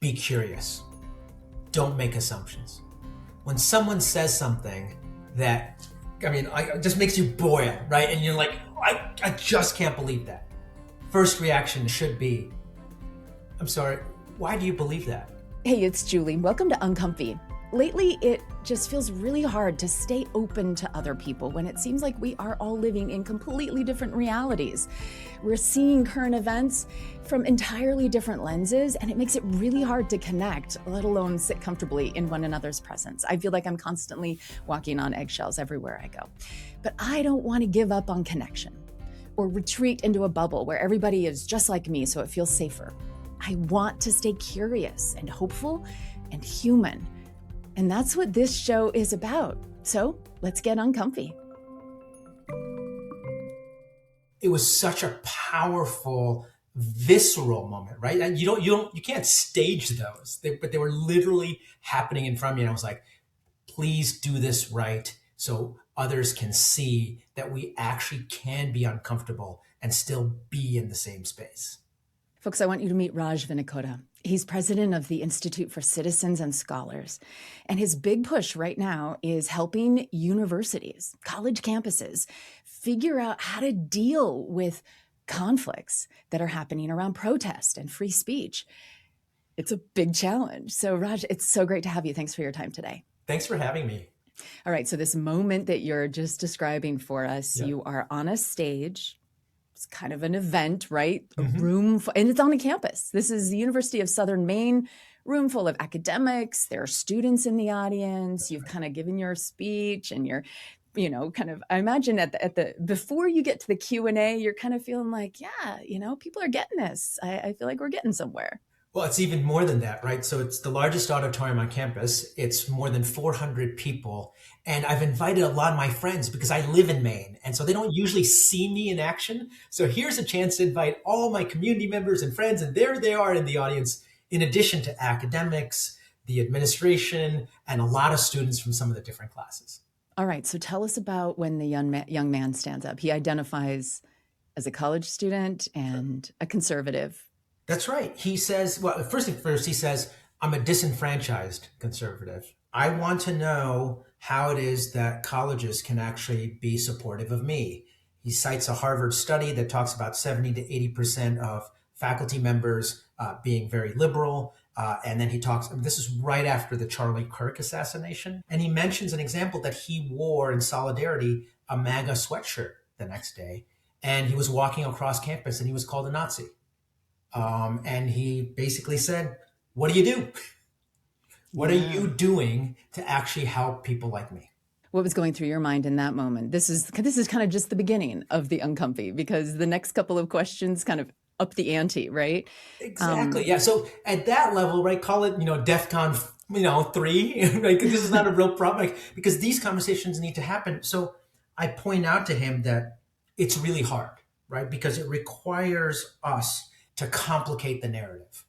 Be curious. Don't make assumptions. When someone says something that, it just makes you boil, right? And you're like, I just can't believe that. First reaction should be, I'm sorry, why do you believe that? Hey, it's Julie. Welcome to Uncomfy. Lately, it just feels really hard to stay open to other people when it seems like we are all living in completely different realities. We're seeing current events from entirely different lenses, and it makes it really hard to connect, let alone sit comfortably in one another's presence. I feel like I'm constantly walking on eggshells everywhere I go. But I don't want to give up on connection or retreat into a bubble where everybody is just like me so it feels safer. I want to stay curious and hopeful and human. And that's what this show is about. So let's get uncomfy. It was such a powerful, visceral moment, right? And you can't stage those, but they were literally happening in front of me. And I was like, please do this right so others can see that we actually can be uncomfortable and still be in the same space. Folks, I want you to meet Raj Vinnakota. He's president of the Institute for Citizens and Scholars. And his big push right now is helping universities, college campuses, figure out how to deal with conflicts that are happening around protest and free speech. It's a big challenge. So Raj, it's so great to have you. Thanks for your time today. Thanks for having me. All right. So this moment that you're just describing for us, Yeah. You are on a stage. It's kind of an event, right? Mm-hmm. A room, and it's on a campus. This is the University of Southern Maine, room full of academics. There are students in the audience. You've kind of given your speech and you're, I imagine at the before you get to the Q&A, you're kind of feeling like, yeah, people are getting this. I feel like we're getting somewhere. Well, it's even more than that, right? So it's the largest auditorium on campus. It's more than 400 people. And I've invited a lot of my friends because I live in Maine. And so they don't usually see me in action. So here's a chance to invite all my community members and friends. And there they are in the audience, in addition to academics, the administration, and a lot of students from some of the different classes. All right. So tell us about when the young man stands up. He identifies as a college student and a conservative. That's right. He says, well, first thing first, he says, I'm a disenfranchised conservative. I want to know how it is that colleges can actually be supportive of me. He cites a Harvard study that talks about 70 to 80% of faculty members being very liberal. And then he talks, this is right after the Charlie Kirk assassination. And he mentions an example that he wore in solidarity a MAGA sweatshirt the next day. And he was walking across campus and he was called a Nazi. And he basically said, what do you do? What are you doing to actually help people like me? What was going through your mind in that moment? This is kind of just the beginning of the Uncomfy, because the next couple of questions kind of up the ante, right? Exactly. Yeah. So at that level, right, call it, DEFCON, 3, right? Because this is not a real problem, because these conversations need to happen. So I point out to him that it's really hard, right? Because it requires us to complicate the narrative.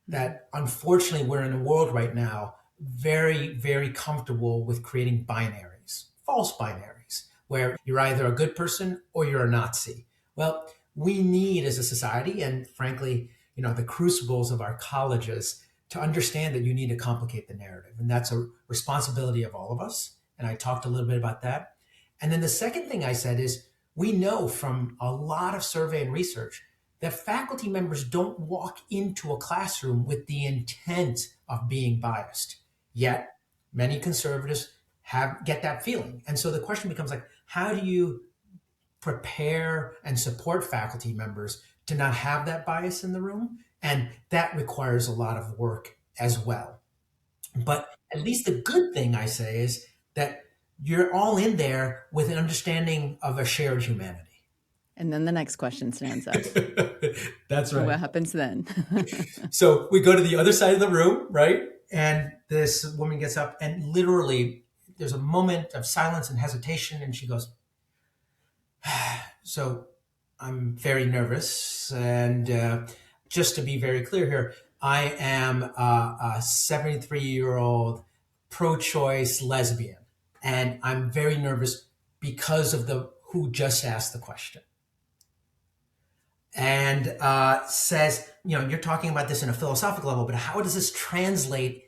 That unfortunately we're in a world right now very, very comfortable with creating binaries, false binaries, where you're either a good person or you're a Nazi. Well, we need as a society, and frankly, the crucibles of our colleges, to understand that you need to complicate the narrative. And that's a responsibility of all of us. And I talked a little bit about that. And then the second thing I said is, we know from a lot of survey and research that faculty members don't walk into a classroom with the intent of being biased. Yet many conservatives get that feeling. And so the question becomes like, how do you prepare and support faculty members to not have that bias in the room? And that requires a lot of work as well. But at least the good thing I say is that you're all in there with an understanding of a shared humanity. And then the next question stands up. That's right. What happens then? So we go to the other side of the room, right? And this woman gets up and literally there's a moment of silence and hesitation. And she goes, so I'm very nervous. And just to be very clear here, I am a 73-year-old pro-choice lesbian. And I'm very nervous because of who just asked the question. And says, you're talking about this in a philosophical level, but how does this translate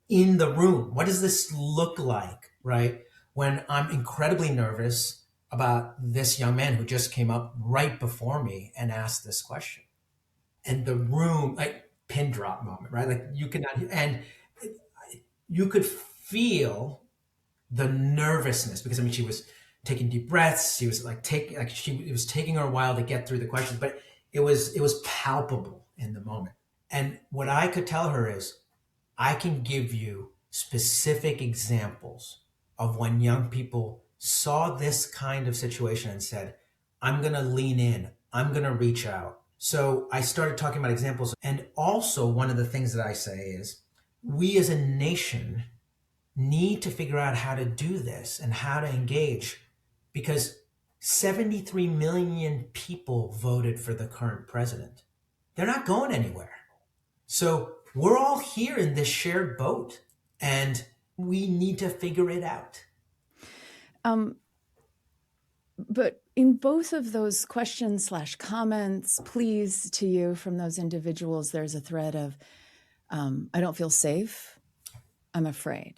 in the room? What does this look like, right? When I'm incredibly nervous about this young man who just came up right before me and asked this question. And the room, like pin drop moment, right? Like you could not, and you could feel the nervousness because I mean, she was taking deep breaths. She was it was taking her a while to get through the questions, but it was palpable in the moment. And what I could tell her is, I can give you specific examples of when young people saw this kind of situation and said, I'm going to lean in, I'm going to reach out. So I started talking about examples. And also, one of the things that I say is, we as a nation need to figure out how to do this and how to engage, because 73 million people voted for the current president. They're not going anywhere. So we're all here in this shared boat, and we need to figure it out. But in both of those questions / comments, pleas to you from those individuals, there's a thread of, I don't feel safe, I'm afraid.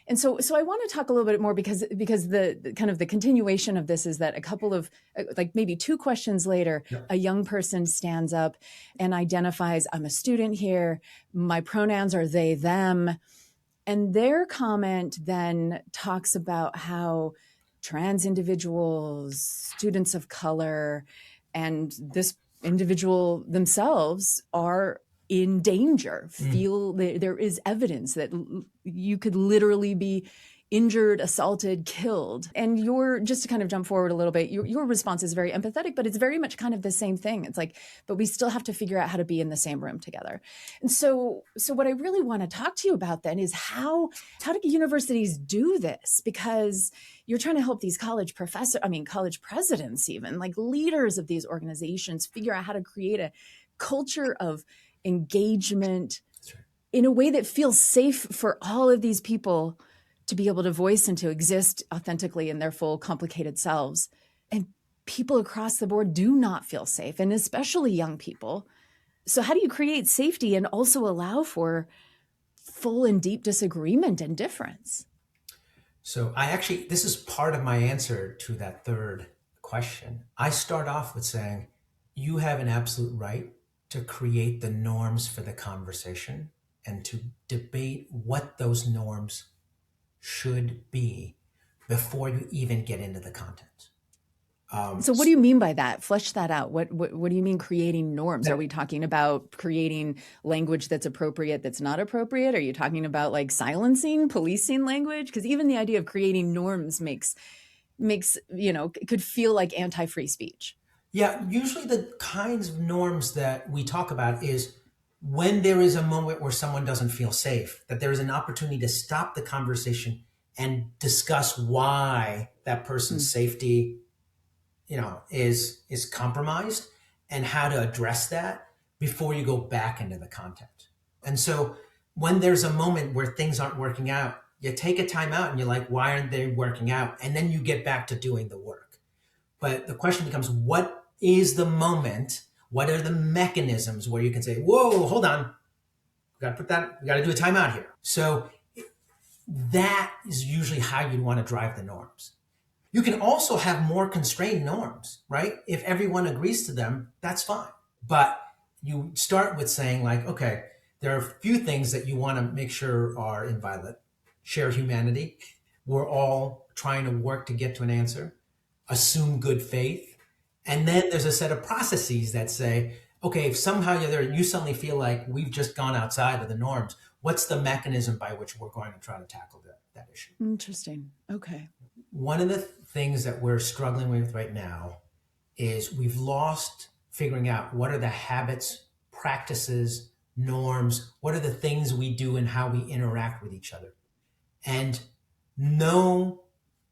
And so I want to talk a little bit more because the kind of the continuation of this is that a couple of like maybe 2 questions later, a young person stands up and identifies, I'm a student here, my pronouns are they, them. And their comment then talks about how trans individuals, students of color, and this individual themselves are in danger, feel there is evidence that you could literally be injured, assaulted, killed. And just to kind of jump forward a little bit, your response is very empathetic, but it's very much kind of the same thing. It's like, but we still have to figure out how to be in the same room together. And so what I really want to talk to you about then is how do universities do this? Because you're trying to help these college presidents, even like leaders of these organizations, figure out how to create a culture of engagement in a way that feels safe for all of these people to be able to voice and to exist authentically in their full complicated selves. And people across the board do not feel safe, and especially young people. So how do you create safety and also allow for full and deep disagreement and difference? So this is part of my answer to that third question. I start off with saying, you have an absolute right to create the norms for the conversation and to debate what those norms should be before you even get into the content. So what do you mean by that? Flesh that out. What do you mean creating norms? Are we talking about creating language that's appropriate, that's not appropriate? Are you talking about like silencing, policing language? Because even the idea of creating norms makes could feel like anti-free speech. Yeah, usually the kinds of norms that we talk about is when there is a moment where someone doesn't feel safe, that there is an opportunity to stop the conversation and discuss why that person's safety, is compromised, and how to address that before you go back into the content. And so when there's a moment where things aren't working out, you take a time out and you're like, why aren't they working out? And then you get back to doing the work. But the question becomes, what is the moment? What are the mechanisms where you can say, whoa, hold on, we got to do a timeout here. So that is usually how you'd want to drive the norms. You can also have more constrained norms, right? If everyone agrees to them, that's fine. But you start with saying like, okay, there are a few things that you want to make sure are inviolate. Share humanity. We're all trying to work to get to an answer. Assume good faith. And then there's a set of processes that say, okay, if somehow you suddenly feel like we've just gone outside of the norms, what's the mechanism by which we're going to try to tackle that issue? Interesting. Okay. One of the things that we're struggling with right now is we've lost figuring out what are the habits, practices, norms, what are the things we do and how we interact with each other. And no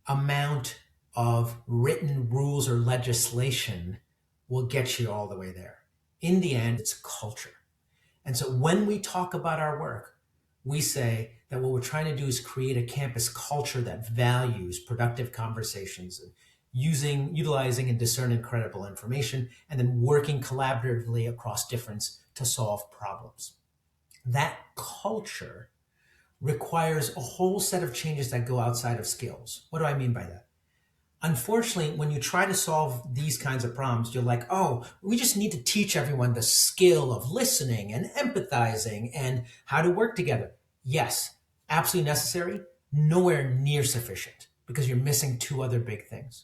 amount of written rules or legislation will get you all the way there. In the end, it's culture. And so when we talk about our work, we say that what we're trying to do is create a campus culture that values productive conversations and utilizing and discerning credible information, and then working collaboratively across difference to solve problems. That culture requires a whole set of changes that go outside of skills. What do I mean by that? Unfortunately, when you try to solve these kinds of problems, you're like, oh, we just need to teach everyone the skill of listening and empathizing and how to work together. Yes, absolutely necessary, nowhere near sufficient because you're missing two other big things.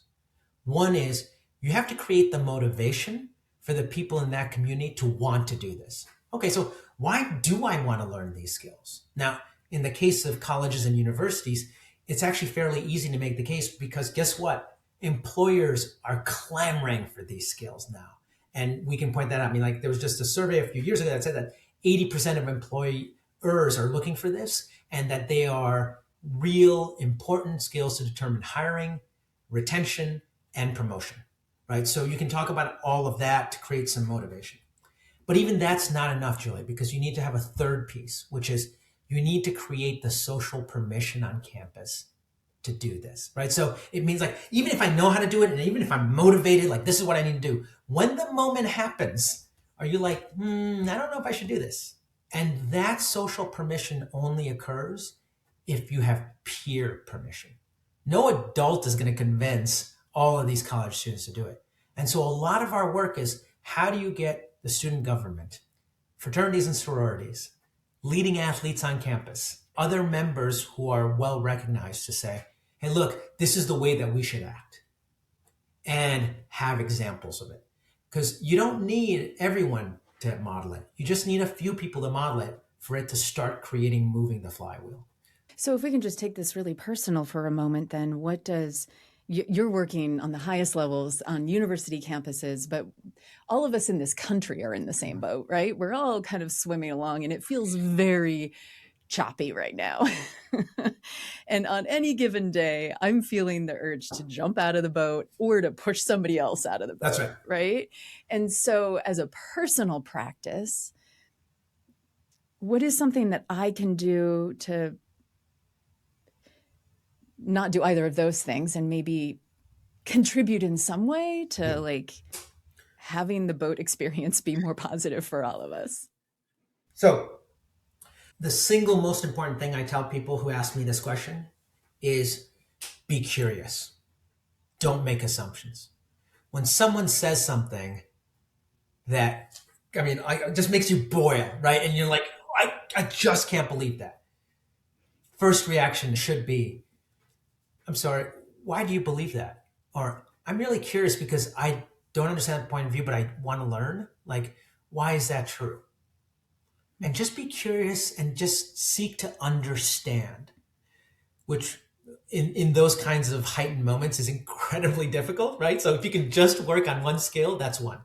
One is you have to create the motivation for the people in that community to want to do this. Okay, so why do I want to learn these skills? Now, in the case of colleges and universities, it's actually fairly easy to make the case because guess what? Employers are clamoring for these skills now. And we can point that out. I mean, like there was just a survey a few years ago that said that 80% of employers are looking for this and that they are real important skills to determine hiring, retention, and promotion, right? So you can talk about all of that to create some motivation. But even that's not enough, Julie, because you need to have a third piece, which is you need to create the social permission on campus to do this, right? So it means like, even if I know how to do it and even if I'm motivated, like this is what I need to do, when the moment happens, are you like, I don't know if I should do this? And that social permission only occurs if you have peer permission. No adult is going to convince all of these college students to do it. And so a lot of our work is how do you get the student government, fraternities and sororities, leading athletes on campus, other members who are well recognized to say, hey, look, this is the way that we should act and have examples of it. Because you don't need everyone to model it. You just need a few people to model it for it to start creating, moving the flywheel. So if we can just take this really personal for a moment, then what does you're working on the highest levels on university campuses, but all of us in this country are in the same boat, right? We're all kind of swimming along and it feels very choppy right now. And on any given day, I'm feeling the urge to jump out of the boat or to push somebody else out of the boat. That's right. Right? And so as a personal practice, what is something that I can do to not do either of those things and maybe contribute in some way to like having the boat experience be more positive for all of us? So the single most important thing I tell people who ask me this question is be curious. Don't make assumptions. When someone says something that, it just makes you boil, right? And you're like, I just can't believe that. First reaction should be, I'm sorry, why do you believe that? Or I'm really curious because I don't understand that point of view, but I want to learn. Like, why is that true? And just be curious and just seek to understand, which in those kinds of heightened moments is incredibly difficult, right? So if you can just work on one skill, that's one.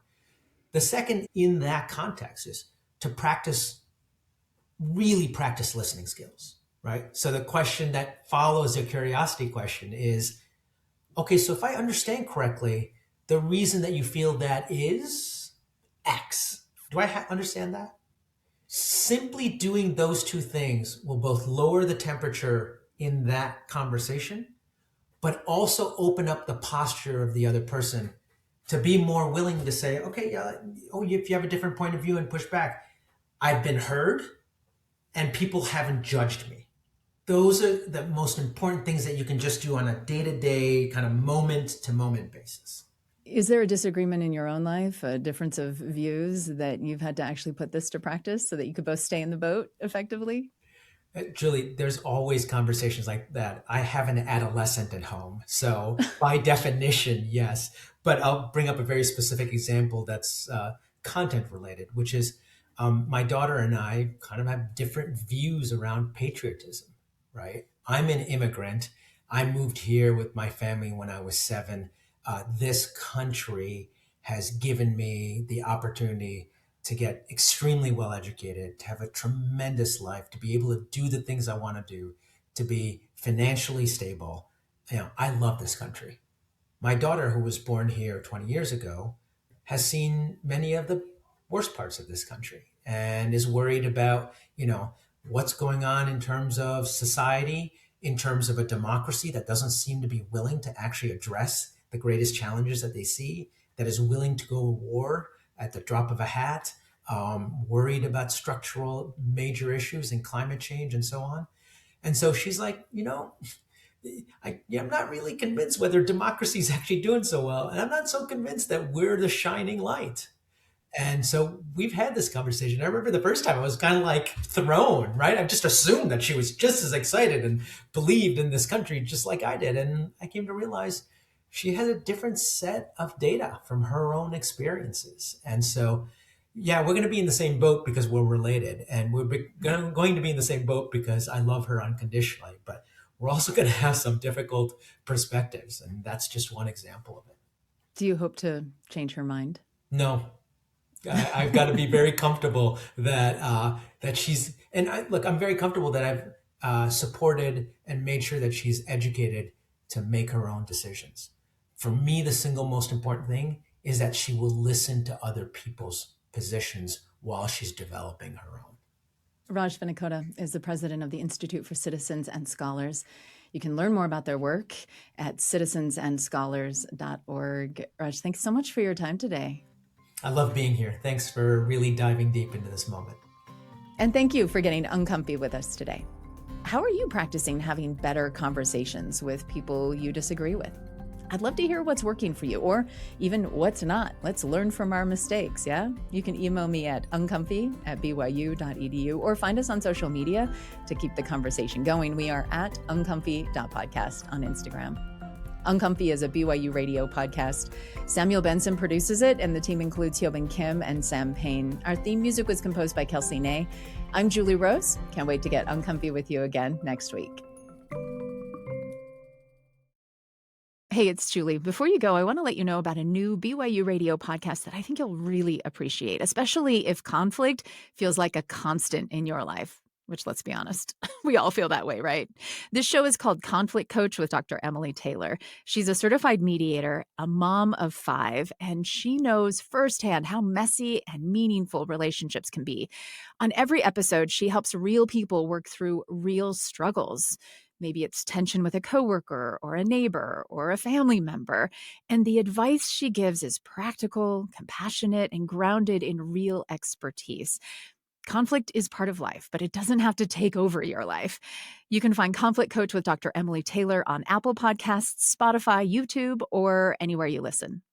The second in that context is to really practice listening skills, right? So the question that follows the curiosity question is, okay, so if I understand correctly, the reason that you feel that is X. Do I understand that? Simply doing those two things will both lower the temperature in that conversation, but also open up the posture of the other person to be more willing to say, okay, if you have a different point of view and push back, I've been heard and people haven't judged me. Those are the most important things that you can just do on a day-to-day kind of moment-to-moment basis. Is there a disagreement in your own life, a difference of views that you've had to actually put this to practice so that you could both stay in the boat effectively? Julie, there's always conversations like that. I have an adolescent at home, so by definition, yes. But I'll bring up a very specific example that's content related, which is my daughter and I kind of have different views around patriotism, right? I'm an immigrant. I moved here with my family when I was 7. This country has given me the opportunity to get extremely well educated, to have a tremendous life, to be able to do the things I want to do, to be financially stable. I love this country. My daughter, who was born here 20 years ago, has seen many of the worst parts of this country and is worried about, what's going on in terms of society, in terms of a democracy that doesn't seem to be willing to actually address the greatest challenges that they see, that is willing to go to war at the drop of a hat, worried about structural major issues and climate change and so on. And so she's like, I'm not really convinced whether democracy is actually doing so well. And I'm not so convinced that we're the shining light. And so we've had this conversation. I remember the first time I was kind of like thrown, right? I just assumed that she was just as excited and believed in this country just like I did. And I came to realize she had a different set of data from her own experiences. And so, yeah, we're going to be in the same boat because we're related. And going to be in the same boat because I love her unconditionally. But we're also going to have some difficult perspectives. And that's just one example of it. Do you hope to change her mind? No, I've got to be very comfortable that she's look. I'm very comfortable that I've supported and made sure that she's educated to make her own decisions. For me, the single most important thing is that she will listen to other people's positions while she's developing her own. Raj Vinnakota is the president of the Institute for Citizens and Scholars. You can learn more about their work at citizensandscholars.org. Raj, thanks so much for your time today. I love being here. Thanks for really diving deep into this moment. And thank you for getting uncomfy with us today. How are you practicing having better conversations with people you disagree with? I'd love to hear what's working for you, or even what's not. Let's learn from our mistakes, yeah? You can email me at uncomfy@byu.edu or find us on social media to keep the conversation going. We are at uncomfy.podcast on Instagram. Uncomfy is a BYU radio podcast. Samuel Benson produces it, and the team includes Hyobin Kim and Sam Payne. Our theme music was composed by Kelsey Ney. I'm Julie Rose. Can't wait to get uncomfy with you again next week. Hey, it's Julie. Before you go, I want to let you know about a new BYU radio podcast that I think you'll really appreciate, especially if conflict feels like a constant in your life. Which, let's be honest, we all feel that way, right? This show is called Conflict Coach with Dr. Emily Taylor. She's a certified mediator, a mom of 5, and she knows firsthand how messy and meaningful relationships can be. On every episode, she helps real people work through real struggles. Maybe it's tension with a coworker or a neighbor or a family member. And the advice she gives is practical, compassionate, and grounded in real expertise. Conflict is part of life, but it doesn't have to take over your life. You can find Conflict Coach with Dr. Emily Taylor on Apple Podcasts, Spotify, YouTube, or anywhere you listen.